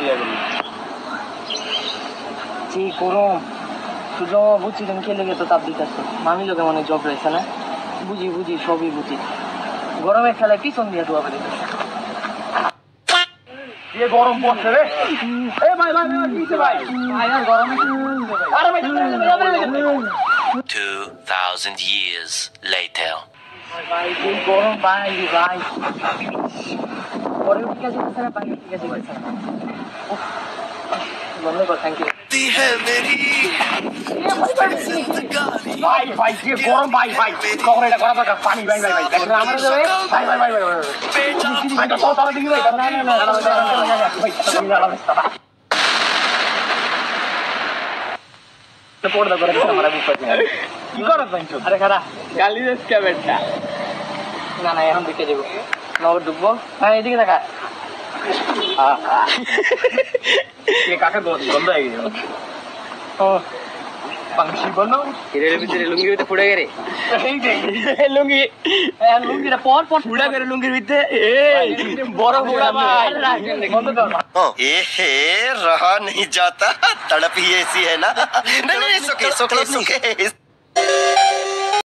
বিয়ে করবি কি গরম তুই বুঝছি তুমি খেলে গেছো তাপ দিতেছো মামি লোকে মনে জব রয়েছে না বুঝি বুঝি সবই বুঝি গরমের খেলায় পিছন দিয়ে ধোয়া বেরিয়ে দিয়ে গরম পড়ছে রে এ ভাই ভাই ভাই কিছে ভাই ভাই আর গরমে আরে ভাই 2000 years later. ভাই কি গরম ভাই ভাই পরে ঠিক আছে স্যার ভাই ঠিক আছে ভাই স্যার ধন্যবাদ থ্যাংক ইউ ভাই ভাই কি গরম ভাই ভাই কখন এটা করা দরকার পানি ভাই ভাই ভাই আমার যাবে ভাই ভাই ভাই ভাই ভাই তো তারা দিবি ভাই না না না পড়দা করে আমরা বুঝতে কি করছ জানছো আরে খারা গালি দিস কে বেটা না না এখন দিকে যাবো নগর ঢুকবো হ্যাঁ এদিকে দেখা কে কাকে গন্ধ হয়ে গেল ও পাংশি বনো হিরের ভিতরে লুঙ্গি ভিতরে ফুটে গেরে এই দেখ লুঙ্গি লুঙ্গিটা পর পর ফুটা করে লুঙ্গির ভিতরে এই বড় বড় ভাই বন্ধ কর ए रहा नहीं जाता तड़प ही ऐसी है ना नहीं नहीं सुखे सुखे सुखे